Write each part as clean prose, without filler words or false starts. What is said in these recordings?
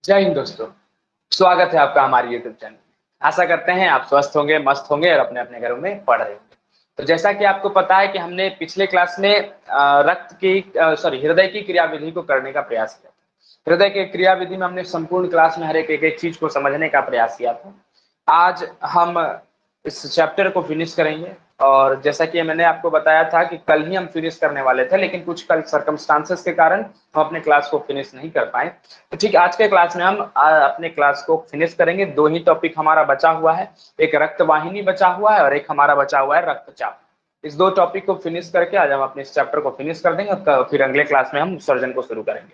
जय हिंद दोस्तों। स्वागत है आपका हमारे YouTube चैनल में। आशा करते हैं आप स्वस्थ होंगे, मस्त होंगे और अपने अपने घरों में पढ़ रहे होंगे। तो जैसा कि आपको पता है कि हमने पिछले क्लास में हृदय की क्रियाविधि को करने का प्रयास किया था। हृदय की क्रियाविधि में हमने संपूर्ण क्लास में हर एक चीज को समझने का प्रयास किया था। आज हम इस चैप्टर को फिनिश करेंगे और जैसा कि मैंने आपको बताया था कि कल ही हम फिनिश करने वाले थे, लेकिन कुछ कल सर्कमस्टांसेस के कारण हम अपने क्लास को फिनिश नहीं कर पाए। तो ठीक आज के क्लास में हम अपने क्लास को फिनिश करेंगे। दो ही टॉपिक हमारा बचा हुआ है, एक रक्त वाहिनी बचा हुआ है और एक हमारा बचा हुआ है रक्तचाप। इस दो टॉपिक को फिनिश करके आज हम अपने इस चैप्टर को फिनिश कर देंगे, फिर अगले क्लास में हम सर्जन को शुरू करेंगे।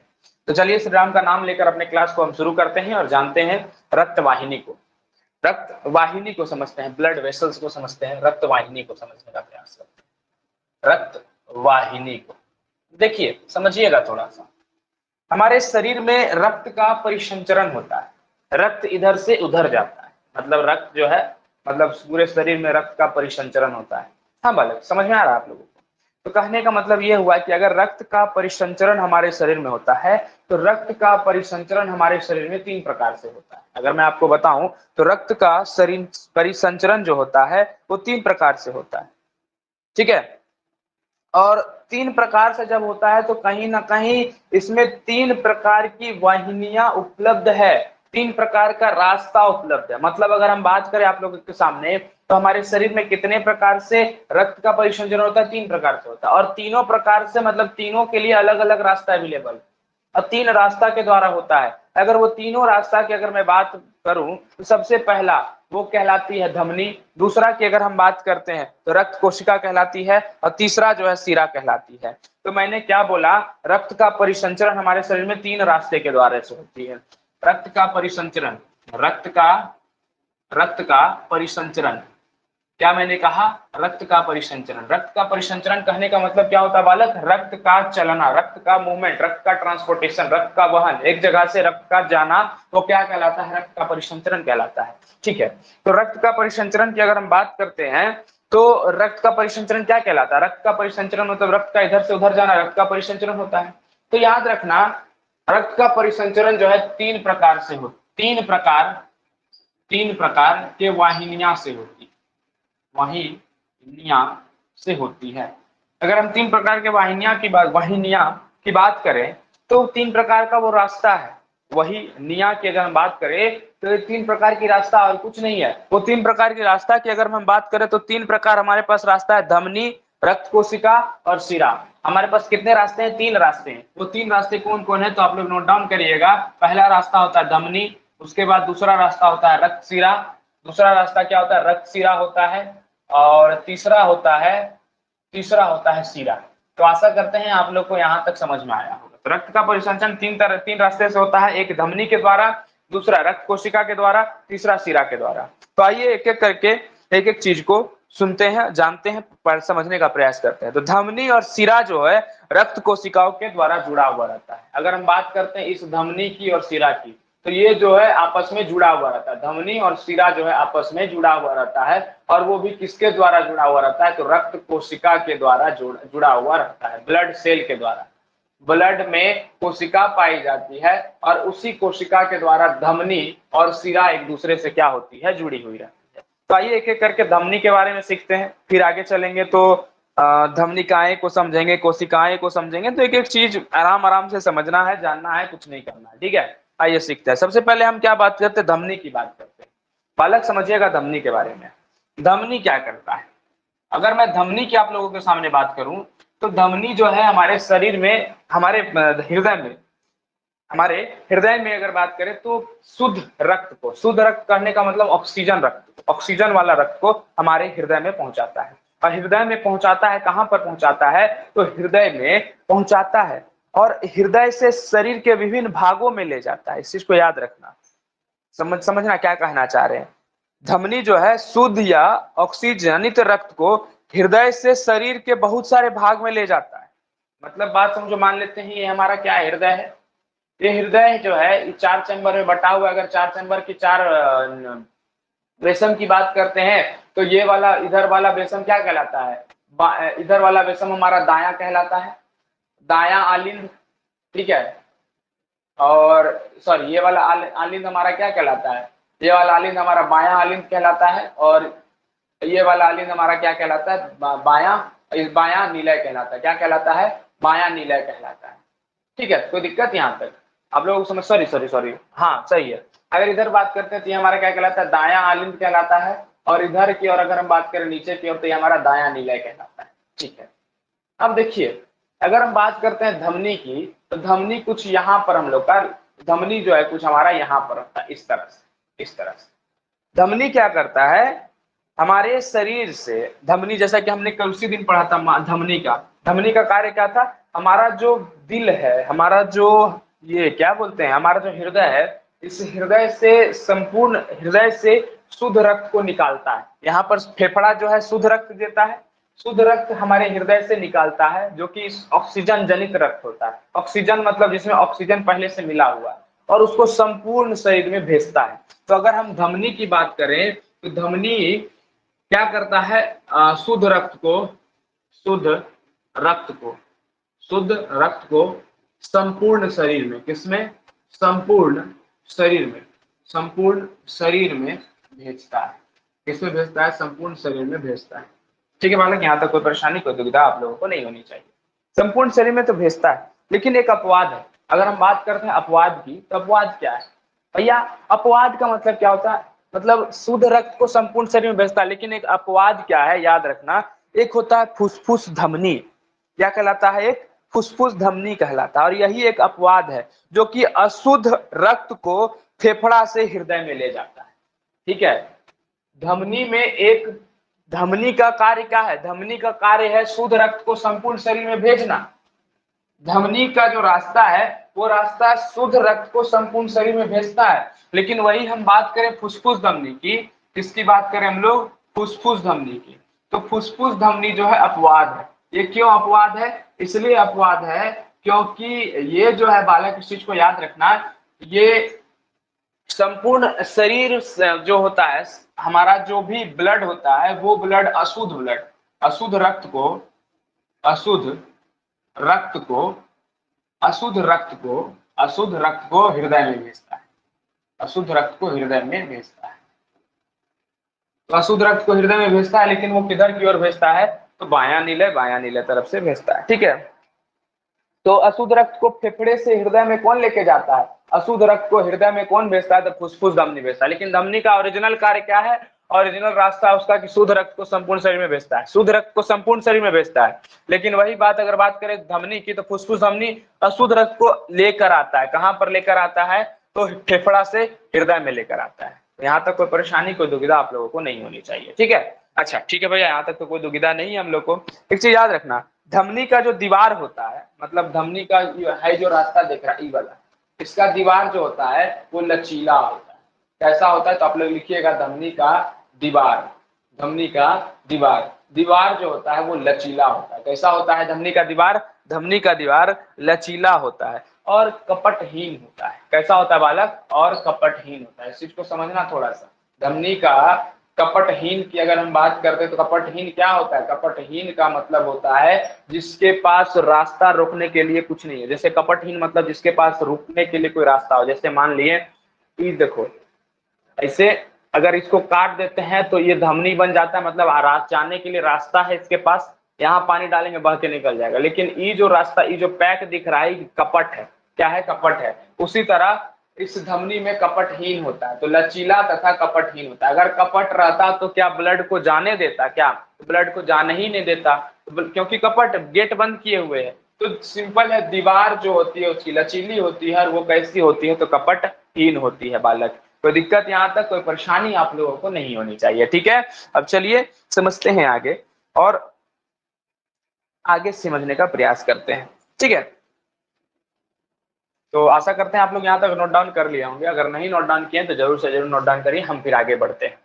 तो चलिए श्री राम का नाम लेकर अपने क्लास को हम शुरू करते हैं और जानते हैं रक्त वाहिनी को। रक्त वाहिनी को समझते हैं, ब्लड वेसल्स को समझते हैं, रक्त वाहिनी को समझने का प्रयास करते हैं। रक्त वाहिनी को देखिए, समझिएगा थोड़ा सा। हमारे शरीर में रक्त का परिसंचरण होता है, रक्त इधर से उधर जाता है, मतलब रक्त जो है, मतलब पूरे शरीर में रक्त का परिसंचरण होता है। हाँ बालक, समझ में आ रहा है आप लोगों को? तो कहने का मतलब ये हुआ कि अगर रक्त का परिसंचरण हमारे शरीर में होता है तो रक्त का परिसंचरण हमारे शरीर में तीन प्रकार से होता है। अगर मैं आपको बताऊं तो रक्त का शरीर परिसंचरण जो होता है वो तीन प्रकार से होता है, ठीक है। और तीन प्रकार से जब होता है तो कहीं ना कहीं इसमें तीन प्रकार की वाहिनियां उपलब्ध है, तीन प्रकार का रास्ता उपलब्ध है। मतलब अगर हम बात करें आप लोगों के सामने तो हमारे शरीर में कितने प्रकार से रक्त का परिसंचरण होता है? तीन प्रकार से होता है। और तीनों प्रकार से मतलब तीनों के लिए अलग अलग रास्ता अवेलेबल है और तीन रास्ता के द्वारा होता है। अगर वो तीनों रास्ता की अगर मैं बात करूं तो सबसे पहला वो कहलाती है धमनी, दूसरा की अगर हम बात करते हैं तो रक्त कोशिका कहलाती है और तीसरा जो है शिरा कहलाती है। तो मैंने क्या बोला, रक्त का परिसंचरण हमारे शरीर में तीन रास्ते के द्वारा से होती है। रक्त का परिसंचरण, रक्त का परिसंचरण, क्या मैंने कहा? रक्त का परिसंचरण। रक्त का परिसंचरण कहने का मतलब क्या होता है बालक? रक्त का चलना, रक्त का मूवमेंट, रक्त का ट्रांसपोर्टेशन, रक्त का वहन, एक जगह से रक्त का जाना, तो क्या कहलाता है? रक्त का परिसंचरण कहलाता है, ठीक है। तो रक्त का परिसंचरण की अगर हम बात करते हैं तो रक्त का परिसंचरण क्या कहलाता है? रक्त का परिसंचरण मतलब रक्त का इधर से उधर जाना, रक्त का परिसंचरण होता है। तो याद रखना, रक्त का परिसंचरण जो है तीन प्रकार से हो, तीन प्रकार के वाहिनियां से होती है, वाहिनियां से होती है। अगर हम तीन प्रकार के वाहिनियां की बात करें तो तीन प्रकार का वो रास्ता है। वही निया की अगर हम बात करें तो तीन प्रकार की रास्ता और कुछ नहीं है। वो तीन प्रकार की रास्ता की अगर हम बात करें तो तीन प्रकार हमारे पास रास्ता है, धमनी, रक्त कोशिका और शिरा। हमारे पास कितने रास्ते हैं? तीन रास्ते हैं। वो तीन रास्ते कौन कौन है तो आप लोग नोट डाउन करिएगा। पहला रास्ता होता है धमनी, उसके बाद दूसरा रास्ता होता है रक्त शिरा, दूसरा रास्ता क्या होता है? रक्त शिरा होता है, और तीसरा होता है शिरा। तो आशा करते हैं आप लोग को यहाँ तक समझ में आया होगा। तो रक्त का परिसंचरण तीन रास्ते से होता है, एक धमनी के द्वारा, दूसरा रक्त कोशिका के द्वारा, तीसरा शिरा के द्वारा। तो आइए एक एक करके एक एक चीज को सुनते हैं, जानते हैं, समझने का प्रयास करते हैं। तो धमनी और शिरा जो है रक्त कोशिकाओं के द्वारा जुड़ा हुआ रहता है। अगर हम बात करते हैं इस धमनी की और शिरा की तो ये जो है आपस में जुड़ा हुआ रहता है। धमनी और शिरा जो है आपस में जुड़ा हुआ रहता है, और वो भी किसके द्वारा जुड़ा हुआ रहता है? तो रक्त कोशिका के द्वारा जुड़ा हुआ रहता है, ब्लड सेल के द्वारा। ब्लड में कोशिका पाई जाती है और उसी कोशिका के द्वारा धमनी और शिरा एक दूसरे से क्या होती है? जुड़ी हुई रहती है। तो आइए एक एक करके धमनी के बारे में सीखते हैं, फिर आगे चलेंगे तो धमनिकाएं को समझेंगे, कोशिकाएं को समझेंगे। तो एक एक चीज आराम आराम से समझना है, जानना है, कुछ नहीं करना है, ठीक है। आइए सीखते हैं। सबसे पहले हम क्या बात करते हैं? धमनी की बात करते हैं। बालक समझिएगा धमनी के बारे में। धमनी क्या करता है? अगर मैं धमनी की आप लोगों के सामने बात करूं तो धमनी जो है हमारे शरीर में, हमारे हृदय में अगर बात करें तो शुद्ध रक्त करने का मतलब ऑक्सीजन रक्त, ऑक्सीजन वाला रक्त को हमारे हृदय में पहुंचाता है। और हृदय में पहुंचाता है, कहां पर पहुंचाता है? तो हृदय में पहुंचाता है और हृदय से शरीर के विभिन्न भागों में ले जाता है। इस चीज को याद रखना, समझना क्या कहना चाह रहे हैं। धमनी जो है शुद्ध या ऑक्सीजनित रक्त को हृदय से शरीर के बहुत सारे भाग में ले जाता है। मतलब बात समझो, मान लेते हैं ये हमारा क्या है? हृदय है। ये हृदय जो है चार चैम्बर में बटा हुआ। अगर चार चैम्बर की चार वेसम की बात करते हैं तो ये वाला, इधर वाला वेसम क्या कहलाता है? इधर वाला वेसम हमारा दायां कहलाता है, दायां आलिंद, ठीक है। और और सॉरी ये वाला आलिंद हमारा क्या कहलाता है, ये वाला आलिंद हमारा बायां आलिंद कहलाता है, और ये वाला आलिंद हमारा क्या कहलाता है, बायां निलय कहलाता है। क्या कहलाता है, बायां निलय कहलाता है। ठीक है, कोई दिक्कत यहाँ तक आप लोगों को समझ, सॉरी सॉरी सॉरी, हाँ सही है। अगर इधर बात करते हैं तो ये हमारा क्या कहलाता है, दायां आलिंद कहलाता है, और इधर की और अगर हम बात करें नीचे की ओर तो ये हमारा दायां निलय कहलाता है। ठीक है, अब देखिए अगर हम बात करते हैं धमनी की, तो धमनी कुछ यहाँ पर हम लोग का धमनी जो है कुछ हमारा यहाँ पर होता है, इस तरह से, इस तरह से। धमनी क्या करता है, हमारे शरीर से धमनी, जैसा कि हमने कल उसी दिन पढ़ा था धमनी का कार्य क्या था, हमारा जो दिल है, हमारा जो ये क्या बोलते हैं, हमारा जो हृदय है, इस हृदय से संपूर्ण हृदय से शुद्ध रक्त को निकालता है। यहाँ पर फेफड़ा जो है शुद्ध रक्त देता है, शुद्ध रक्त हमारे हृदय से निकालता है, जो कि ऑक्सीजन जनित रक्त होता है। ऑक्सीजन मतलब जिसमें ऑक्सीजन पहले से मिला हुआ है, और उसको संपूर्ण शरीर में भेजता है। तो अगर हम धमनी की बात करें तो धमनी क्या करता है, शुद्ध रक्त को, शुद्ध रक्त को, शुद्ध रक्त को संपूर्ण शरीर में, किसमें, संपूर्ण शरीर में, संपूर्ण शरीर में भेजता है। किसमें भेजता है, संपूर्ण शरीर में भेजता है। ठीक है बालक, यहाँ तक कोई परेशानी कोई दुविधा आप लोगों को नहीं होनी चाहिए। संपूर्ण शरीर में तो भेजता है, लेकिन एक अपवाद है। अगर हम बात करते हैं अपवाद की, तो अपवाद क्या है भैया, अपवाद का मतलब क्या होता है, मतलब शुद्ध रक्त को संपूर्ण शरीर में भेजता है, लेकिन एक अपवाद क्या है याद रखना, एक होता है फुसफुस धमनी। क्या कहलाता है, एक फुसफुस धमनी कहलाता है, और यही एक अपवाद है जो कि अशुद्ध रक्त को फेफड़ा से हृदय में ले जाता है। ठीक है, धमनी में एक, धमनी का कार्य क्या है, धमनी का कार्य है शुद्ध रक्त को संपूर्ण शरीर में भेजना। धमनी का जो रास्ता है वो रास्ता शुद्ध रक्त को संपूर्ण शरीर में भेजता है। लेकिन वही हम बात करें फुसफुस धमनी की, किसकी बात करें हम लोग, फुसफुस धमनी की, तो फुसफुस धमनी जो है अपवाद है। ये क्यों अपवाद है, इसलिए अपवाद है क्योंकि ये जो है बालक, इस चीज को याद रखना, ये संपूर्ण शरीर जो होता है, हमारा जो भी ब्लड होता है वो ब्लड अशुद्ध ब्लड, अशुद्ध रक्त को, अशुद्ध रक्त को, अशुद्ध रक्त को, अशुद्ध रक्त को हृदय में भेजता है, अशुद्ध रक्त को हृदय में भेजता है। तो अशुद्ध रक्त को हृदय में भेजता है, लेकिन वो किधर की ओर भेजता है, तो बायां नीले तरफ से भेजता है। ठीक है, तो अशुद्ध रक्त को फेफड़े से हृदय में कौन लेके जाता है, अशुद्ध रक्त को हृदय में कौन भेजता है, तो फुसफुस धमनी भेजता है। लेकिन धमनी का ओरिजिनल कार्य क्या है, ओरिजिनल रास्ता उसका कि शुद्ध रक्त को संपूर्ण शरीर में भेजता है, शुद्ध रक्त को संपूर्ण शरीर में भेजता है। लेकिन वही बात अगर बात करें धमनी की, तो फुसफुस धमनी अशुद्ध रक्त को लेकर आता है, कहां पर लेकर आता है, तो फेफड़ा से हृदय में लेकर आता है। यहाँ तक कोई परेशानी कोई दुविधा आप लोगों को नहीं होनी चाहिए। ठीक है, अच्छा ठीक है भैया, यहाँ तक तो कोई दुविधा नहीं है हम लोग को। एक चीज याद रखना, धमनी का जो दीवार होता है, मतलब धमनी का है जो रास्ता देख रहा है ई वाला, इसका दीवार जो होता है वो लचीला होता है। कैसा होता है, तो आप लोग लिखिएगा धमनी का दीवार, धमनी का दीवार, दीवार जो होता है वो लचीला होता है। कैसा होता है धमनी का दीवार, धमनी का दीवार लचीला होता है और कपटहीन होता है। कैसा होता है बालक, और कपटहीन होता है। इस चीज को समझना थोड़ा सा, धमनी का कपटहीन की अगर हम बात करते हैं तो कपटहीन क्या होता है, कपटहीन का मतलब होता है जिसके पास रास्ता रोकने के लिए कुछ नहीं है। जैसे कपटहीन मतलब जिसके पास रुकने के लिए कोई रास्ता हो। जैसे मान लिए ये देखो, ऐसे अगर इसको काट देते हैं तो ये धमनी बन जाता है, मतलब जाने के लिए रास्ता है इसके पास, यहाँ पानी डालेंगे बह के निकल जाएगा। लेकिन ये जो रास्ता, ये जो पैक दिख रहा है कपट है, क्या है, कपट है। उसी तरह इस धमनी में कपटहीन होता है, तो लचीला तथा कपटहीन होता है। अगर कपट रहता तो क्या ब्लड को जाने देता, क्या ब्लड को जाने ही नहीं देता, क्योंकि कपट गेट बंद किए हुए है। तो सिंपल है, दीवार जो होती है उसकी लचीली होती है, और वो कैसी होती है, तो कपटहीन होती है बालक। कोई दिक्कत यहाँ तक कोई परेशानी आप लोगों को नहीं होनी चाहिए। ठीक है, अब चलिए समझते हैं आगे, और आगे समझने का प्रयास करते हैं। ठीक है, तो आशा करते हैं आप लोग यहाँ तक नोट डाउन कर लिए होंगे। अगर नहीं नोट डाउन किए तो जरूर से जरूर नोट डाउन करिए, हम फिर आगे बढ़ते हैं।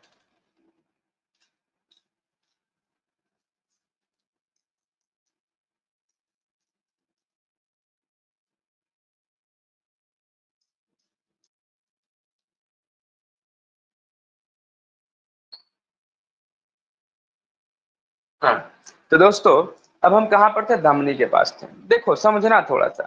हाँ, तो दोस्तों अब हम कहाँ पर थे, धमनी के पास थे। देखो समझना थोड़ा सा,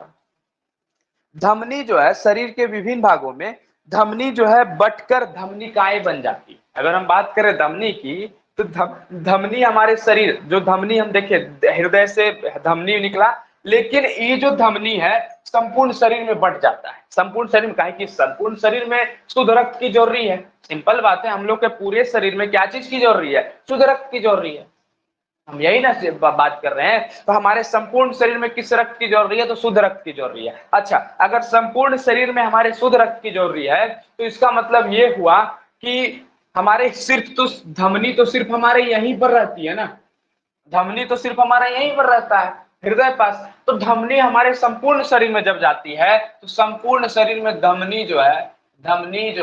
धमनी जो है शरीर के विभिन्न भागों में, धमनी जो है बटकर धमनिकाएं बन जाती है। अगर हम बात करें धमनी की, तो धमनी हमारे शरीर, जो धमनी हम देखे हृदय से धमनी निकला, लेकिन ये जो धमनी है संपूर्ण शरीर में बट जाता है। संपूर्ण शरीर में, काहे कि संपूर्ण शरीर में शुद्ध रक्त की जरूरी है। सिंपल बात है, हम लोग के पूरे शरीर में क्या चीज की जरूरी है? शुद्ध रक्त की जरूरी है। हम यही ना बात कर रहे हैं। तो हमारे संपूर्ण शरीर में किस रक्त की जरूरी है? तो शुद्ध रक्त की जरूरी है। अच्छा, अगर संपूर्ण शरीर में हमारे शुद्ध रक्त की जरूरी है, तो इसका मतलब ये हुआ कि हमारे सिर्फ तो धमनी तो सिर्फ हमारे यहीं पर रहती है ना, धमनी तो सिर्फ हमारा यहीं पर रहता है हृदय पास। तो धमनी हमारे संपूर्ण शरीर में जब जाती है, तो संपूर्ण शरीर में धमनी जो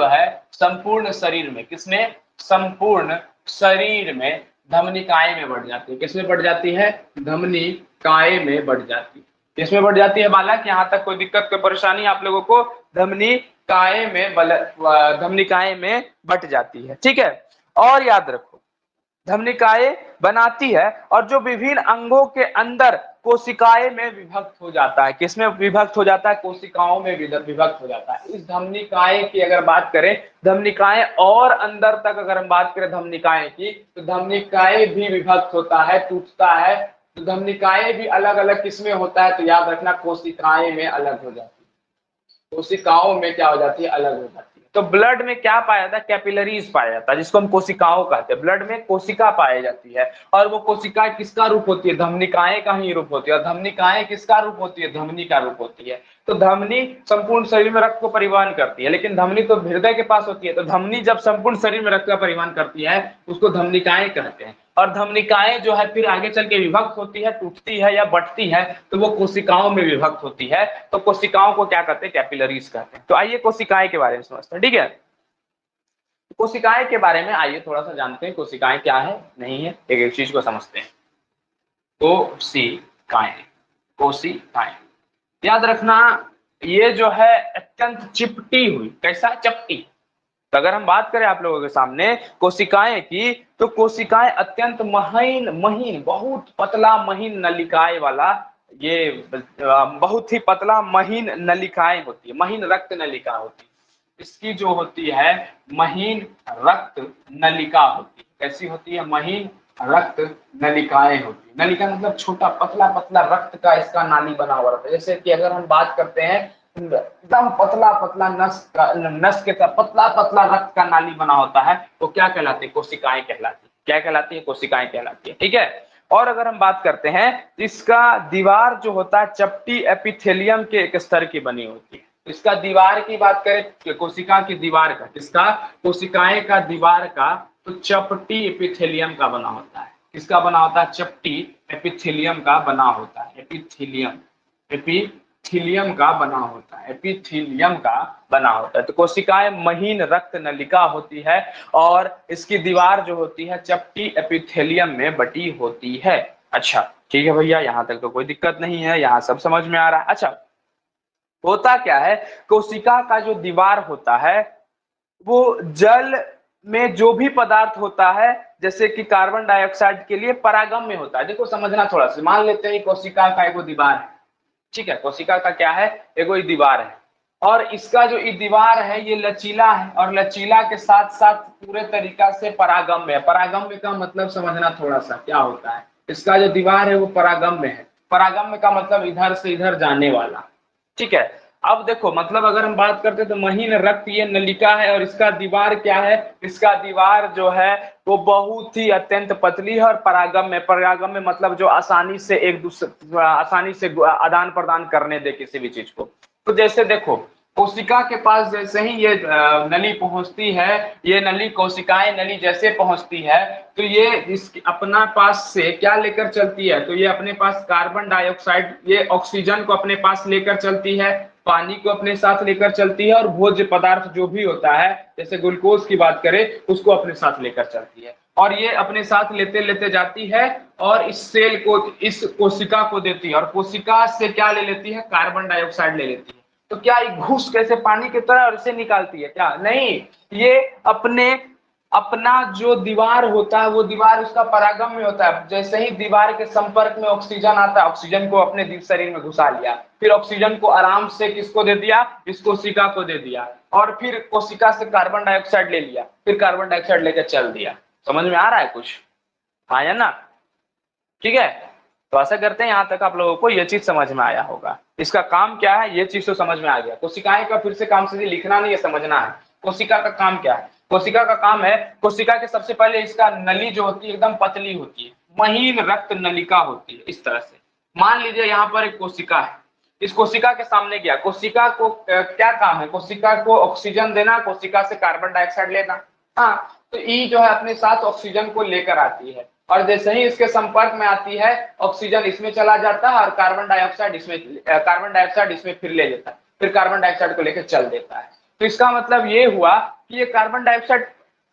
है संपूर्ण शरीर में, किसमें? संपूर्ण शरीर में धमनिकाएं में बढ़ जाती है। किसमें बढ़ जाती है? धमनिकाएं में बढ़ जाती है। किसमें बढ़ जाती है बालक? यहाँ तक कोई दिक्कत कोई परेशानी आप लोगों को? धमनिकाएं में बट जाती है। ठीक है, और याद रखो धमनिकाएं बनाती है, और जो विभिन्न अंगों के अंदर कोशिकाएं में विभक्त हो जाता है। किसमें विभक्त हो जाता है? कोशिकाओं में विभक्त हो जाता है। इस धमनिकाएं की अगर बात करें, धमनिकाएं और अंदर तक अगर हम बात करें धमनिकाएं की, तो धमनिकाएं भी विभक्त होता है, टूटता है। तो धमनिकाएं भी अलग अलग किसमें होता है? तो याद रखना, कोशिकाएं में अलग हो जाती है। कोशिकाओं में क्या हो जाती है? अलग हो जाती है। तो ब्लड में क्या पाया जाता है? कैपिलरीज पाया जाता है, जिसको हम कोशिकाओं कहते हैं। ब्लड में कोशिका पाई जाती है, और वो कोशिकाएं किसका रूप होती है? धमनिकाएं का ही रूप होती है। और धमनिकाएं किसका रूप होती है? धमनी का रूप होती है। तो धमनी संपूर्ण शरीर में रक्त को परिवहन करती है, लेकिन धमनी तो हृदय के पास होती है। तो धमनी जब संपूर्ण शरीर में रक्त का परिवहन करती है, उसको धमनिकाएं कहते हैं। और धमनिकाएं जो है फिर आगे चल के विभक्त होती है, टूटती है या बढ़ती है, तो वो कोशिकाओं में विभक्त होती है। तो कोशिकाओं को क्या कहते हैं? कैपिलरीज कहते हैं। तो आइए कोशिकाएं के बारे में समझते हैं। ठीक है, कोशिकाएं के बारे में आइए थोड़ा सा जानते हैं। कोशिकाएं क्या है, नहीं है, एक एक चीज को समझते हैं। कोशिकाएं याद रखना, ये जो है अत्यंत चिपटी हुई, कैसा? चपटी। तो अगर हम बात करें आप लोगों के सामने कोशिकाएं की, तो कोशिकाएं अत्यंत महीन बहुत पतला महीन नलिकाएं वाला, ये बहुत ही पतला महीन नलिकाएं होती है, महीन रक्त नलिका होती है। इसकी जो होती है महीन रक्त नलिका होती है। कैसी होती है? महीन रक्त नलिकाएं होती है। नलिका मतलब छोटा पतला पतला रक्त का इसका नाली बना हुआ रहता है। जैसे कि अगर हम बात करते हैं एकदम पतला पतला नस के साथ पतला पतला रक्त का नाली बना होता है, तो क्या कहलाती है? कोशिकाएं कहलाती है। क्या कहलाती है? कोशिकाएं कहलाती है। ठीक है, और अगर हम बात करते हैं, इसका दीवार जो होता है चपटी एपिथेलियम के एक स्तर की बनी होती है। इसका दीवार की बात करें, कोशिका की दीवार का, किसका? कोशिकाएं का दीवार का, तो चपटी एपिथेलियम का बना होता है। किसका बना होता है? चपटी एपिथेलियम का बना होता है। एपिथेलियम का बना होता है। एपिथेलियम का बना होता है। तो कोशिकाएं महीन रक्त नलिका होती है, और इसकी दीवार जो होती है चपटी एपिथेलियम में बटी होती है। अच्छा ठीक है भैया, यहाँ तक तो कोई दिक्कत नहीं है, यहाँ सब समझ में आ रहा है। अच्छा, होता क्या है, कोशिका का जो दीवार होता है वो जल में जो भी पदार्थ होता है, जैसे कि कार्बन डाइऑक्साइड के लिए परागम में होता है। देखो समझना थोड़ा सा, मान लेते हैं कोशिका का एगो दीवार है। ठीक है, कोशिका का क्या है? एगो दीवार है, और इसका जो दीवार है ये लचीला है, और लचीला के साथ साथ पूरे तरीका से परागम में है। परागम में का मतलब समझना थोड़ा सा क्या होता है। इसका जो दीवार है वो परागम में है। परागम में का मतलब इधर से इधर जाने वाला। ठीक है, अब देखो मतलब अगर हम बात करते तो महीन रक्त ये नलिका है, और इसका दीवार क्या है? इसका दीवार जो है वो बहुत ही अत्यंत पतली है, और परागम में मतलब जो आसानी से एक दूसरे आसानी से आदान प्रदान करने दे किसी भी चीज को। तो जैसे देखो कोशिका के पास जैसे ही ये नली पहुंचती है, ये नली कोशिकाएं नली जैसे पहुंचती है, तो ये इस अपना पास से क्या लेकर चलती है? तो ये अपने पास कार्बन डाइऑक्साइड, ये ऑक्सीजन को अपने पास लेकर चलती है, पानी को अपने साथ लेकर चलती है, और भोज्य पदार्थ जो भी होता है जैसे ग्लूकोज की बात करें उसको अपने साथ लेकर चलती है। और ये अपने साथ लेते लेते जाती है, और इस सेल को, इस कोशिका को देती है, और कोशिका से क्या ले लेती है? कार्बन डाइऑक्साइड ले लेती है। तो क्या घुस कैसे पानी की तरह और इसे निकालती है? क्या नहीं, ये अपने अपना जो दीवार होता है वो दीवार उसका परागम में होता है। जैसे ही दीवार के संपर्क में ऑक्सीजन आता है, ऑक्सीजन को अपने शरीर में घुसा लिया, फिर ऑक्सीजन को आराम से किसको दे दिया, इस कोशिका को दे दिया, और फिर कोशिका से कार्बन डाइऑक्साइड ले लिया, फिर कार्बन डाइऑक्साइड लेकर चल दिया। समझ में आ रहा है कुछ? आया ना? ठीक है, तो ऐसा करते हैं, यहां तक आप लोगों को ये चीज समझ में आया होगा। इसका काम क्या है ये चीज तो समझ में आ गया। कोशिकाएं का फिर से काम सीधे लिखना नहीं है, समझना है। कोशिका का काम क्या है? कोशिका का काम है, कोशिका के सबसे पहले इसका नली जो होती है एकदम पतली होती है, महीन रक्त नलिका होती है इस तरह से। मान लीजिए यहाँ पर एक कोशिका है, इस कोशिका के सामने क्या, कोशिका को क्या काम है, कोशिका को ऑक्सीजन देना, कोशिका से कार्बन डाइऑक्साइड लेना। हाँ, तो ई जो है अपने साथ ऑक्सीजन को लेकर आती है, और जैसे ही इसके संपर्क में आती है ऑक्सीजन इसमें चला जाता है और कार्बन डाइऑक्साइड इसमें फिर ले लेता है, फिर कार्बन डाइऑक्साइड को लेकर चल देता है। तो इसका मतलब ये हुआ कि ये कार्बन डाइऑक्साइड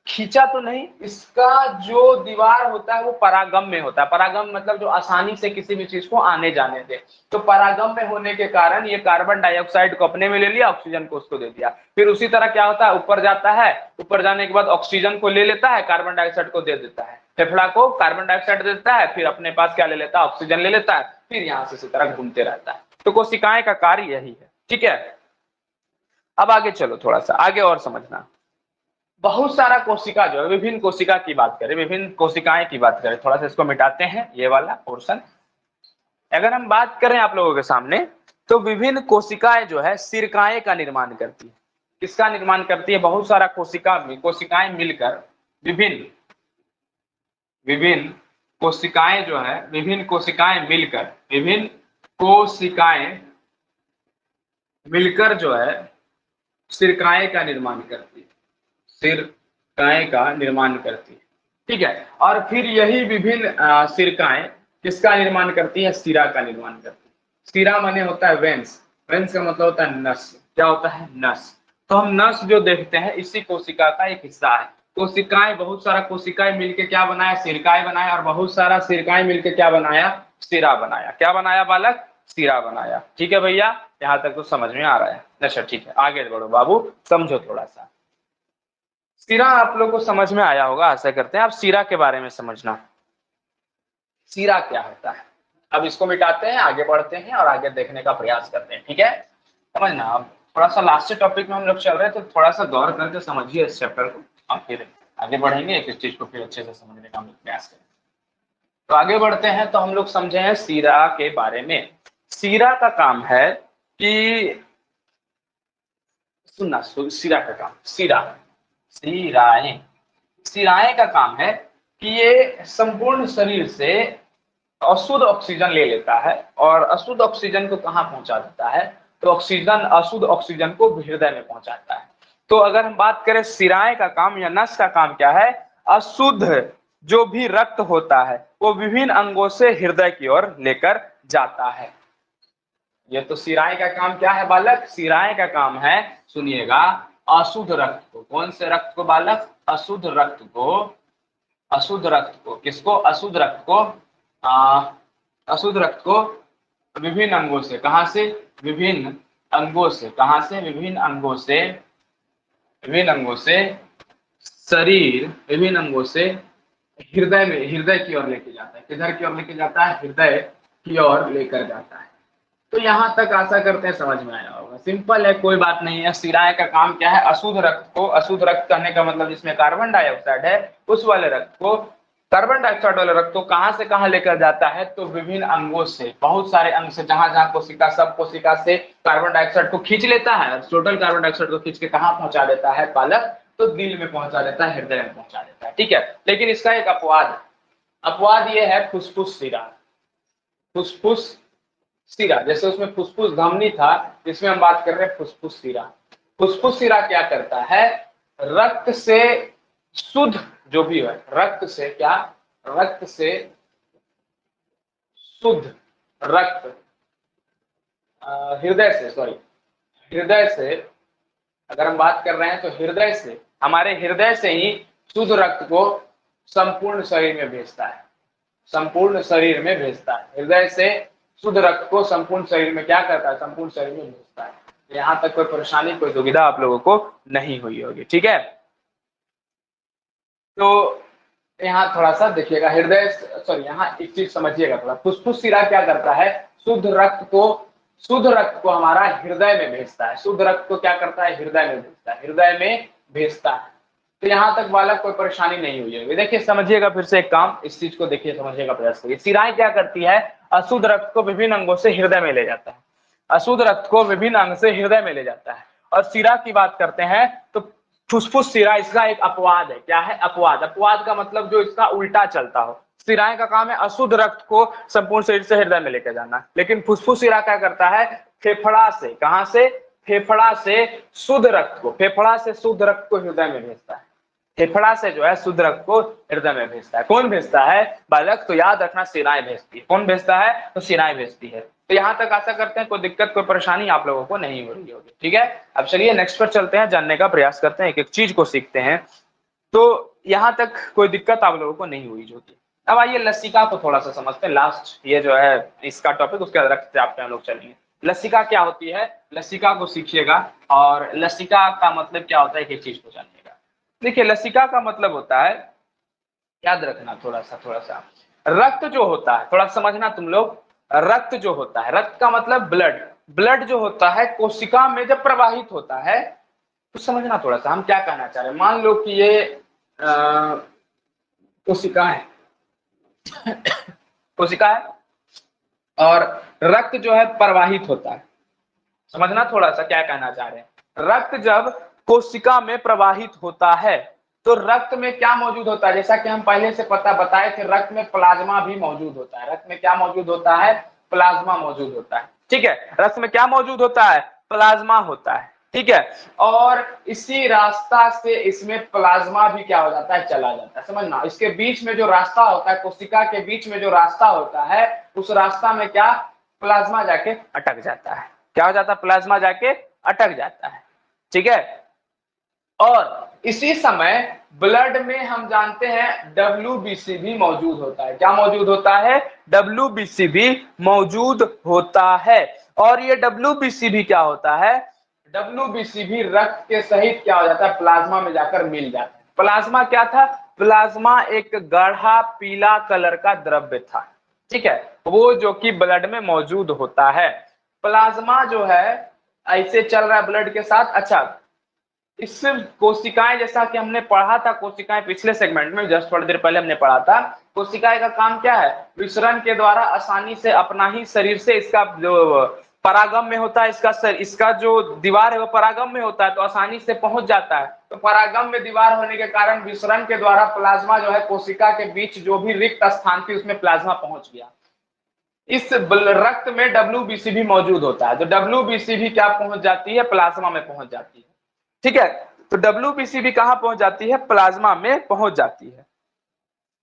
खींचा तो नहीं, इसका जो दीवार होता है वो परागम में होता है। परागम मतलब जो आसानी से किसी भी चीज को आने जाने दे। तो परागम में होने के कारण ये कार्बन डाइऑक्साइड को अपने में ले लिया, ऑक्सीजन को उसको दे दिया। फिर उसी तरह क्या होता है, ऊपर जाता है, ऊपर जाने के बाद ऑक्सीजन को ले लेता है, कार्बन डाइऑक्साइड को दे देता है, फेफड़ा को कार्बन डाइऑक्साइड दे देता है, फिर अपने पास क्या ले लेता है, ऑक्सीजन ले लेता है, फिर यहाँ से इसी तरह घूमते रहता है। तो कोशिकाएं का कार्य यही है। ठीक है, अब आगे चलो, थोड़ा सा आगे और समझना। बहुत सारा कोशिका जो है, विभिन्न कोशिका की बात करें, विभिन्न कोशिकाएं की बात करें, थोड़ा सा इसको मिटाते हैं ये वाला पोर्शन। अगर हम बात करें आप लोगों के सामने, तो विभिन्न कोशिकाएं जो है सिरकाएं का निर्माण करती है। किसका निर्माण करती है? बहुत सारा कोशिकाएं मिलकर विभिन्न विभिन्न कोशिकाएं जो है, विभिन्न कोशिकाएं मिलकर जो है सिरकाएं का निर्माण करती है, सिरकाएं का निर्माण करती है। ठीक है, और फिर यही विभिन्न सिरकाएं किसका निर्माण करती है? सिरा का निर्माण करती है। सिरा माने होता है वेंस, वेंस का मतलब होता है नस। क्या होता है? नस। तो हम नस जो देखते हैं इसी कोशिका का एक हिस्सा है। कोशिकाएं, बहुत सारा कोशिकाएं मिलकर क्या बनाया? सिरकाएं बनाया, और बहुत सारा सिरकाएं मिलकर क्या बनाया? सिरा बनाया। क्या बनाया बालक? सिरा बनाया। ठीक है भैया, यहाँ तक तो समझ में आ रहा है। अच्छा ठीक है, आगे बढ़ो बाबू, समझो थोड़ा सा। सिरा आप लोग को समझ में आया होगा, आशा करते हैं। आप सिरा के बारे में समझना, सिरा क्या होता है। अब इसको मिटाते हैं, आगे बढ़ते हैं और आगे देखने का प्रयास करते हैं। ठीक है, समझना। अब थोड़ा सा लास्ट टॉपिक में हम लोग चल रहे हैं, तो थोड़ा सा गौर करके समझिए इस चैप्टर को, और फिर आगे बढ़ेंगे, इस चीज को फिर अच्छे से समझने का हम लोग प्रयास करेंगे। तो आगे बढ़ते हैं, तो हम लोग समझे हैं सिरा के बारे में। सिरा का काम है कि सुनना, सिरा का काम, सिराएं सिराएं का काम है कि ये संपूर्ण शरीर से अशुद्ध ऑक्सीजन ले लेता है, और अशुद्ध ऑक्सीजन को कहाँ पहुंचा देता है? तो अशुद्ध ऑक्सीजन को हृदय में पहुंचाता है। तो अगर हम बात करें सिराएं का काम या नस का काम क्या है? अशुद्ध जो भी रक्त होता है वो विभिन्न अंगों से हृदय की ओर लेकर जाता है। ये तो सिराएं का काम क्या है बालक? सिराएं का काम है, सुनिएगा, अशुद्ध रक्त को, कौन से रक्त को बालक? अशुद्ध रक्त को किसको? अशुद्ध रक्त को अशुद्ध रक्त को विभिन्न अंगों से, कहां से? विभिन्न अंगों से, कहां से? विभिन्न अंगों से शरीर, विभिन्न अंगों से हृदय की ओर लेके जाता है। किधर की ओर लेके जाता है? हृदय की ओर लेकर जाता है। तो यहां तक आशा करते हैं समझ में आया होगा। सिंपल है, कोई बात नहीं है। सिराएं का काम क्या है? अशुद्ध रक्त को, अशुद्ध रक्त कहने का मतलब जिसमें कार्बन डाइऑक्साइड है, उस वाले रक्त को, कार्बन डाइऑक्साइड वाले रक्त को कहां से कहां लेकर जाता है? तो विभिन्न अंगों से, बहुत सारे अंग से, जहां जहां कोशिका, सब कोशिका से कार्बन डाइऑक्साइड को खींच लेता है, टोटल कार्बन डाइऑक्साइड को खींच के कहां पहुंचा देता है बालक? तो दिल में पहुंचा देता है, हृदय में पहुंचा देता है। ठीक है, लेकिन इसका एक अपवाद ये है, फुसफुस सिरा। फुसफुस सिरा, जैसे उसमें फुसफुस धमनी था, इसमें हम बात कर रहे हैं फुसफुस सिरा। फुसफुस सिरा क्या करता है? रक्त से शुद्ध जो भी है, रक्त से क्या? रक्त से शुद्ध रक्त, हृदय से अगर हम बात कर रहे हैं, तो हृदय से, हमारे हृदय से ही शुद्ध रक्त को संपूर्ण शरीर में भेजता है, हृदय से शुद्ध रक्त को संपूर्ण शरीर में क्या करता है? संपूर्ण शरीर में भेजता है। यहाँ तक कोई परेशानी, कोई दुविधा आप लोगों को नहीं हुई होगी। ठीक है। तो यहाँ थोड़ा सा देखिएगा, हृदय, सॉरी यहाँ एक चीज समझिएगा थोड़ा, फुफ्फुस शिरा क्या करता है, शुद्ध रक्त को हमारा हृदय में भेजता है। शुद्ध रक्त को क्या करता है, हृदय में भेजता है, हृदय में भेजता है। तो यहाँ तक बालक कोई परेशानी नहीं हुई है। देखिए समझिएगा फिर से एक काम, इस चीज को देखिए समझिएगा प्रयास करिए। शिराएं क्या करती है, अशुद्ध रक्त को विभिन्न अंगों से हृदय में ले जाता है, अशुद्ध रक्त को विभिन्न अंग से हृदय में ले जाता है। और शिरा की बात करते हैं तो फुसफुस शिरा इसका एक अपवाद है। क्या है, अपवाद। अपवाद का मतलब जो इसका उल्टा चलता हो। शिराएं का काम है अशुद्ध रक्त को संपूर्ण शरीर से हृदय में लेकर जाना, लेकिन फुसफुस शिरा क्या करता है, फेफड़ा से, कहां से, फेफड़ा से शुद्ध रक्त को, फेफड़ा से शुद्ध रक्त को हृदय में भेजता है। फेफड़ा से जो है शुद्ध रक्त को हृदय में भेजता है। कौन भेजता है बालक, तो याद रखना शिराएं भेजती है। कौन भेजता है, तो शिराएं भेजती है। तो यहाँ तक आशा करते हैं कोई दिक्कत कोई परेशानी आप लोगों को नहीं हो रही होगी। ठीक है, अब चलिए नेक्स्ट पर चलते हैं, जानने का प्रयास करते हैं, एक एक चीज को सीखते हैं। तो यहाँ तक कोई दिक्कत आप लोगों को नहीं हुई जो कि। अब आइए लसिका को थोड़ा सा समझते हैं, लास्ट ये जो है इसका टॉपिक, उसके बाद रक्तचाप पे हम लोग चलेंगे। लसिका क्या होती है, लसिका को सीखिएगा, और लसिका का मतलब क्या होता है एक चीज को जानिएगा। देखिए लसिका का मतलब होता है, याद रखना थोड़ा सा रक्त जो होता है, थोड़ा समझना तुम लोग, रक्त जो होता है, रक्त का मतलब ब्लड, ब्लड जो होता है कोशिका में जब प्रवाहित होता है, तो समझना थोड़ा सा हम क्या कहना चाह रहे हैं। मान लो कि ये कोशिका है, कोशिका है, और रक्त जो है प्रवाहित होता है। समझना थोड़ा सा क्या कहना चाह रहे हैं। रक्त जब कोशिका में प्रवाहित होता है तो रक्त में क्या मौजूद होता है, जैसा कि हम पहले से बताए थे, रक्त में प्लाज्मा भी मौजूद होता है। रक्त में क्या मौजूद होता है, प्लाज्मा मौजूद होता है। ठीक है, रक्त में क्या मौजूद होता है, प्लाज्मा होता है। ठीक है, और इसी रास्ता से इसमें प्लाज्मा भी क्या हो जाता है, चला जाता है। समझना, इसके बीच में जो रास्ता होता है, कोशिका के बीच में जो रास्ता होता है, उस रास्ता में क्या, प्लाज्मा जाके अटक जाता है। क्या हो जाता है, प्लाज्मा जाके अटक जाता है। ठीक है, और इसी समय ब्लड में हम जानते हैं डब्ल्यूबीसी भी मौजूद होता है। क्या मौजूद होता है, डब्ल्यूबीसी भी मौजूद होता है। और ये डब्ल्यूबीसी भी क्या होता है, डब्ल्यूबीसी भी रक्त के सहित क्या हो जाता है, प्लाज्मा में जाकर मिल जाता है। प्लाज्मा क्या था, प्लाज्मा एक गाढ़ा पीला कलर का द्रव्य था। ठीक है, वो जो कि ब्लड में मौजूद होता है। प्लाज्मा जो है ऐसे चल रहा है ब्लड के साथ। अच्छा, इस कोशिकाएं, जैसा कि हमने पढ़ा था, कोशिकाएं पिछले सेगमेंट में जस्ट थोड़ी देर पहले हमने पढ़ा था, कोशिकाएं का काम क्या है, विसरण के द्वारा आसानी से अपना ही शरीर से, इसका जो परागम में होता है, इसका जो दीवार है वो परागम में होता है, तो आसानी से पहुंच जाता है। तो परागम में दीवार होने के कारण विसरण के द्वारा प्लाज्मा जो है कोशिका के बीच जो भी रिक्त स्थान थी उसमें प्लाज्मा पहुंच गया। इस रक्त में डब्ल्यूबीसी भी मौजूद होता है, तो डब्ल्यूबीसी भी क्या पहुंच जाती है, प्लाज्मा में पहुंच जाती है। ठीक है, तो डब्ल्यूबीसी भी कहां पहुंच जाती है, प्लाज्मा में पहुंच जाती है।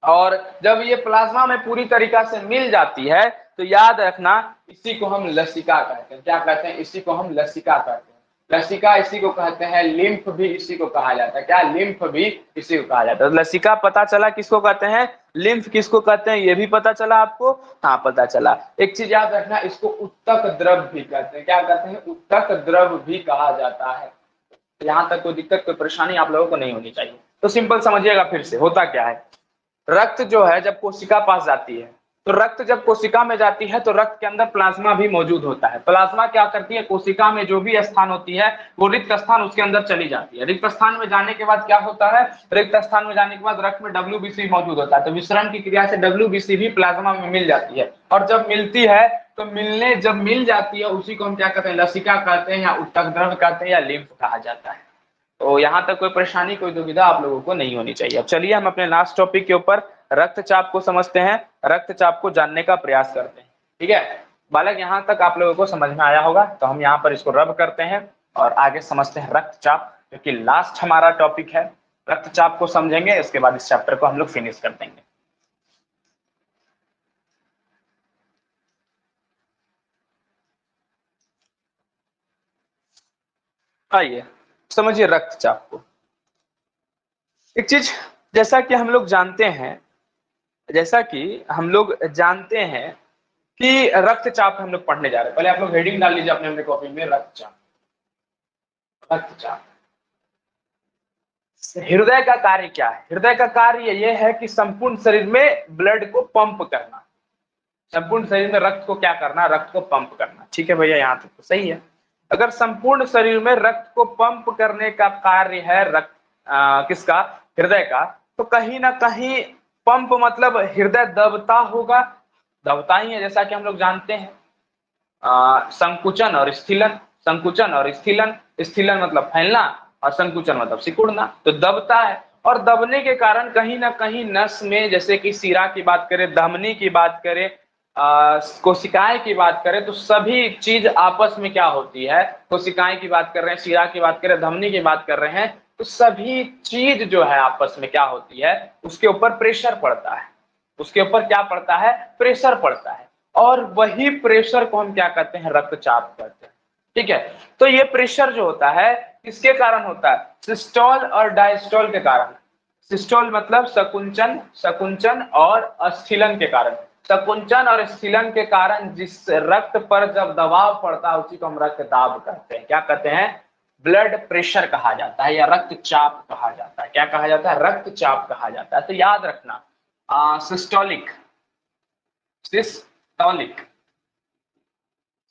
और जब ये प्लाज्मा में पूरी तरीका से मिल जाती है तो याद रखना, इसी को हम लसिका कहते हैं। क्या कहते हैं, इसी को हम लसिका कहते हैं। लसिका इसी को कहते हैं, लिम्फ भी इसी को कहा जाता है। क्या, लिम्फ भी इसी को कहा जाता है। लसिका पता चला किसको कहते हैं, लिम्फ किसको कहते हैं, ये भी पता चला आपको। हाँ पता चला। एक चीज याद रखना, इसको उत्तक द्रव भी कहते हैं। क्या कहते हैं, उत्तक द्रव भी कहा जाता है। यहाँ तक कोई दिक्कत कोई परेशानी आप लोगों को नहीं होनी चाहिए। तो सिंपल समझिएगा फिर से, होता क्या है, रक्त जो है जब कोशिका पास जाती है, तो रक्त जब कोशिका में जाती है तो रक्त के अंदर प्लाज्मा भी मौजूद होता है। प्लाज्मा क्या करती है, कोशिका में जो भी स्थान होती है वो रिक्त स्थान उसके अंदर चली जाती है। रिक्त स्थान में जाने के बाद क्या होता है, रिक्त स्थान में जाने के बाद रक्त में डब्ल्यूबीसी मौजूद होता है, तो विसरण की क्रिया से डब्ल्यूबीसी भी प्लाज्मा में मिल जाती है। और जब मिलती है तो जब मिल जाती है उसी को हम क्या कहते हैं, लसिका कहते हैं, या उत्तक द्रव कहते हैं, या लिम्फ कहा जाता है। तो यहाँ तक कोई परेशानी कोई दुविधा आप लोगों को नहीं होनी चाहिए। अब चलिए हम अपने लास्ट टॉपिक के ऊपर रक्तचाप को समझते हैं, रक्तचाप को जानने का प्रयास करते हैं। ठीक है बालक, यहाँ तक आप लोगों को समझ में आया होगा, तो हम यहाँ पर इसको रब करते हैं और आगे समझते हैं रक्तचाप, क्योंकि लास्ट हमारा टॉपिक है। रक्तचाप को समझेंगे, इसके बाद इस चैप्टर को हम लोग फिनिश कर देंगे। आइए समझिए रक्तचाप को। एक चीज, जैसा कि हम लोग जानते हैं, जैसा कि हम लोग जानते हैं कि रक्तचाप हम लोग पढ़ने जा रहे हैं। पहले आप लोग हेडिंग डाल लीजिए अपने अपने कॉपी में, रक्तचाप। रक्तचाप हृदय का कार्य क्या है? हृदय का कार्य ये है कि संपूर्ण शरीर में ब्लड को पंप करना, संपूर्ण शरीर में रक्त को क्या करना, रक्त को पंप करना। ठीक है भैया, यहाँ तक तो सही है। अगर संपूर्ण शरीर में रक्त को पंप करने का कार्य है रक्त किसका, हृदय का, तो कहीं ना कहीं पंप मतलब हृदय दबता होगा, दबता ही है, जैसा कि हम लोग जानते हैं संकुचन और स्थिलन, संकुचन और स्थिलन, स्थिलन मतलब फैलना और संकुचन मतलब सिकुड़ना, तो दबता है। और दबने के कारण कहीं ना कहीं नस में, जैसे कि शिरा की बात करें, धमनी की बात करें, कोशिकाएं की बात करें, तो सभी चीज आपस में क्या होती है, कोशिकाएं की बात कर रहे हैं, शिरा की बात करें, धमनी की बात कर रहे हैं, तो सभी चीज जो है आपस में क्या होती है, उसके ऊपर प्रेशर पड़ता है, उसके ऊपर क्या पड़ता है, प्रेशर पड़ता है। और वही प्रेशर को हम क्या कहते हैं, रक्तचाप कहते हैं। ठीक है, तो ये प्रेशर जो होता है किसके कारण होता है, सिस्टोल और डायस्टोल के कारण। सिस्टोल मतलब सकुंचन, सकुंचन और स्थिलन के कारण, सकुंचन और स्थिलन के कारण जिस रक्त पर जब दबाव पड़ता है उसी को हम रक्तदाब कहते हैं। क्या कहते हैं, ब्लड प्रेशर कहा जाता है या रक्तचाप कहा जाता है। क्या कहा जाता है, रक्तचाप कहा जाता है। तो याद रखना सिस्टोलिक, सिस्टोलिक,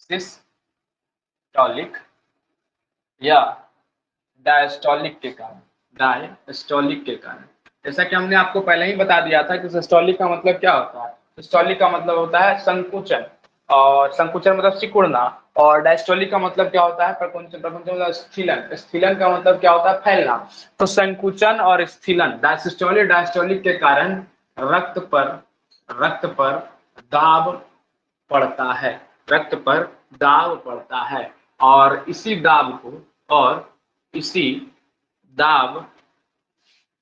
सिस्टोलिक या डायस्टोलिक के कारण, डायस्टोलिक के कारण। जैसा कि हमने आपको पहले ही बता दिया था कि सिस्टोलिक का मतलब क्या होता है, सिस्टोलिक का मतलब होता है संकुचन, और संकुचन मतलब सिकुड़ना, और डायस्टोलिक का मतलब क्या होता है, प्रकुंचन, प्रकुंचन मतलब स्थिलन, स्थिलन का मतलब क्या होता है, फैलना। तो संकुचन और स्थिलन, सिस्टोलिक डायस्टोलिक के कारण रक्त पर दाब पड़ता है, रक्त पर दाब पड़ता है, और इसी दाब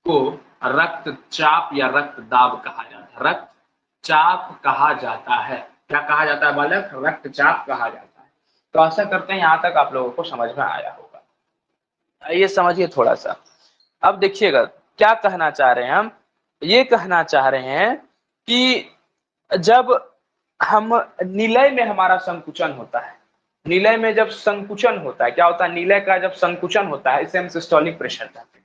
को रक्तचाप या रक्तदाब कहा जाता है, रक्तचाप कहा जाता है। क्या कहा जाता है बालक, रक्तचाप कहा जाता है। तो आशा करते हैं यहाँ तक आप लोगों को समझ में आया होगा। आइए समझिए थोड़ा सा। अब देखिएगा क्या कहना चाह रहे हैं हम, ये कहना चाह रहे हैं कि जब हम निलय में हमारा संकुचन होता है, निलय में जब संकुचन होता है, क्या होता है, निलय का जब संकुचन होता है इसे हम सिस्टोलिक प्रेशर कहते हैं।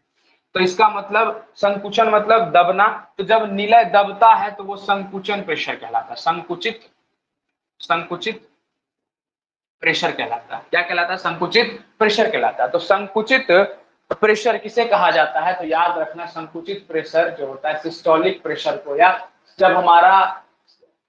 तो इसका मतलब संकुचन मतलब दबना, तो जब निलय दबता है तो वो संकुचन प्रेशर कहलाता है, संकुचित प्रेशर कहलाता है। क्या कहलाता है, संकुचित प्रेशर कहलाता है। तो संकुचित प्रेशर किसे कहा जाता है, तो याद रखना संकुचित प्रेशर जो होता है सिस्टोलिक प्रेशर को, या जब हमारा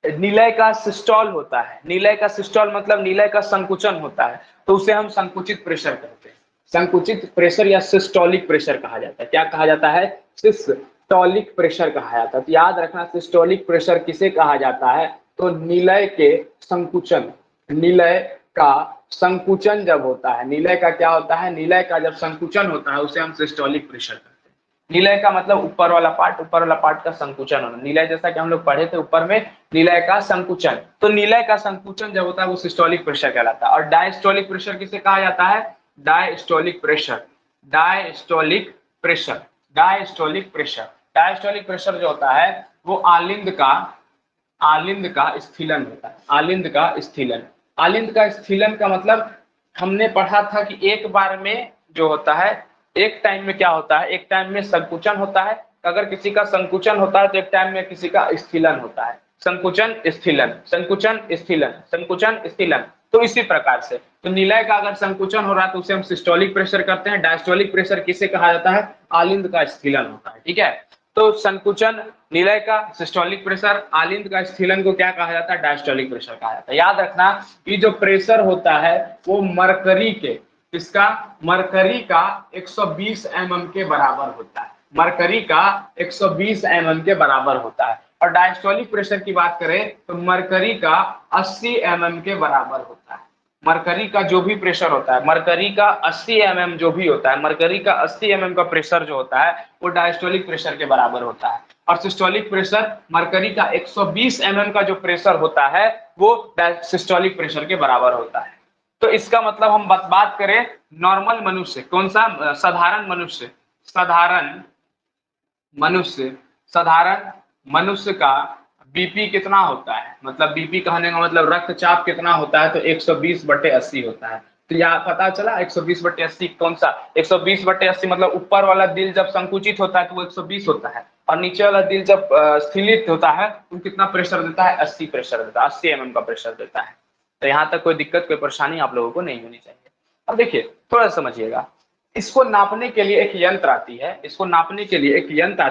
निलय का सिस्टोल होता है, निलय का सिस्टोल मतलब निलय का संकुचन होता है, तो उसे हम संकुचित प्रेशर कहते हैं। संकुचित प्रेशर या सिस्टोलिक प्रेशर कहा जाता है। क्या कहा जाता है, सिस्टोलिक प्रेशर कहा जाता है। तो याद रखना सिस्टोलिक प्रेशर किसे कहा जाता है, तो निलय के संकुचन, निलय का संकुचन जब होता है, निलय का क्या होता है, निलय का जब संकुचन होता है उसे हम सिस्टोलिक प्रेशर कहते हैं। निलय का मतलब ऊपर वाला पार्ट का संकुचन होना। निलय जैसा कि हम लोग पढ़े थे ऊपर में, निलय का संकुचन, तो निलय का संकुचन जब होता है वो सिस्टोलिक प्रेशर कहलाता है। और डायस्टोलिक प्रेशर किसे कहा जाता है, diastolic pressure, diastolic pressure, diastolic pressure, diastolic pressure जो होता है वो आलिंद का स्थिलन होता है, आलिंद का स्थिलन। आलिंद का स्थिलन का मतलब हमने पढ़ा था कि एक बार में जो होता है, एक टाइम में क्या होता है, एक टाइम में संकुचन होता है, अगर किसी का संकुचन होता है तो एक टाइम में किसी का स्थिलन होता है, संकुचन स्थिलन, संकुचन स्थिलन, संकुचन स्थिलन। तो इसी प्रकार से तो निलय का अगर संकुचन हो रहा है तो उसे हम सिस्टोलिक प्रेशर करते हैं। डायस्टोलिक प्रेशर किसे कहा जाता है, आलिंद का स्थिलन होता है। ठीक है, तो संकुचन निलय का सिस्टोलिक प्रेशर, आलिंद का स्थिलन को क्या कहा जाता है, डायस्टोलिक प्रेशर कहा जाता है। याद रखना ये जो प्रेशर होता है वो मरकरी के, इसका मरकरी का 120 mm के बराबर होता है, मरकरी का 120 mm के बराबर होता है। और डायस्टोलिक प्रेशर की बात करें तो मरकरी का 80 mm के बराबर होता है। मरकरी का जो भी प्रेशर होता है, मरकरी का 80 mm जो भी होता है, मरकरी का 80 mm का प्रेशर जो होता है वो डायस्टोलिक प्रेशर के बराबर होता है। और सिस्टोलिक प्रेशर मरकरी का 120 mm का जो प्रेशर होता है वो सिस्टोलिक प्रेशर के बराबर होता है। तो इसका मतलब हम बात करें नॉर्मल मनुष्य, कौन सा, साधारण मनुष्य, साधारण मनुष्य का बीपी कितना होता है, मतलब बीपी कहने का मतलब रक्तचाप कितना होता है, तो 120/80 होता है। तो यहाँ पता चला 120/80 कौन सा, 120/80 मतलब ऊपर वाला दिल जब संकुचित होता है तो वो 120 होता है, और नीचे वाला दिल जब स्थिलित होता है तो कितना प्रेशर देता है, 80 प्रेशर देता है, 80 mm का प्रेशर देता है। तो यहाँ तक कोई दिक्कत कोई परेशानी आप लोगों को नहीं होनी चाहिए। अब देखिए थोड़ा समझिएगा, इसको नापने के लिए एक यंत्र आती है, इसको नापने के लिए एक यंत्र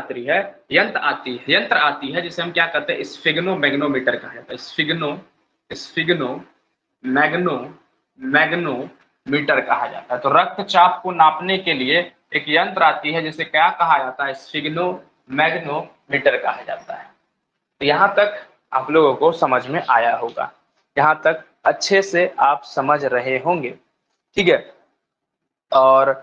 आती है जिसे हम क्या कहते हैं, स्फिग्नो मैग्नोमीटर कहा जाता है। स्फिग्नो मैग्नोमीटर कहा जाता है। तो रक्तचाप को नापने के लिए एक यंत्र आती है जिसे क्या कहा जाता है, स्फिग्नो मैग्नोमीटर कहा जाता है। तो यहाँ तक आप लोगों को समझ में आया होगा, यहाँ तक अच्छे से आप समझ रहे होंगे, ठीक है। और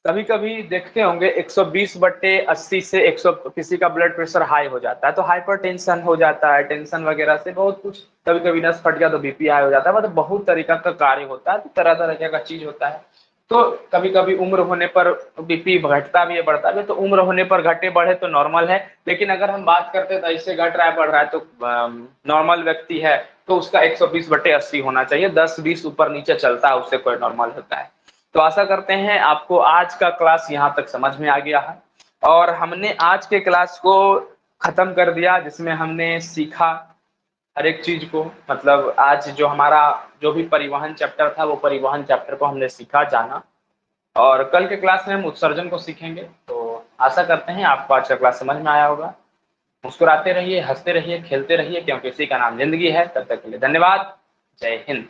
कभी कभी देखते होंगे 120/80 से 100 किसी का ब्लड प्रेशर हाई हो जाता है तो हाइपरटेंशन हो जाता है, टेंशन वगैरह से बहुत कुछ, कभी कभी नस फट गया तो बीपी हाई हो जाता है, मतलब बहुत तरीका का कार्य होता है, तो तरह तरह का चीज होता है। तो कभी कभी उम्र होने पर बीपी घटता भी है बढ़ता भी है, तो उम्र होने पर घटे बढ़े तो नॉर्मल है, लेकिन अगर हम बात करते हैं तो ऐसे घट रहा है बढ़ रहा है तो नॉर्मल व्यक्ति है तो उसका 120/80 होना चाहिए, 10-20 ऊपर नीचे चलता है उससे कोई नॉर्मल होता है। तो आशा करते हैं आपको आज का क्लास यहाँ तक समझ में आ गया है, और हमने आज के क्लास को खत्म कर दिया जिसमें हमने सीखा हर एक चीज को, मतलब आज जो हमारा जो भी परिवहन चैप्टर था वो परिवहन चैप्टर को हमने सीखा जाना, और कल के क्लास में हम उत्सर्जन को सीखेंगे। तो आशा करते हैं आपको आज का क्लास समझ में आया होगा। मुस्कुराते रहिए, हंसते रहिए, खेलते रहिए, क्योंकि इसी का नाम जिंदगी है। तब तक के लिए धन्यवाद। जय हिंद।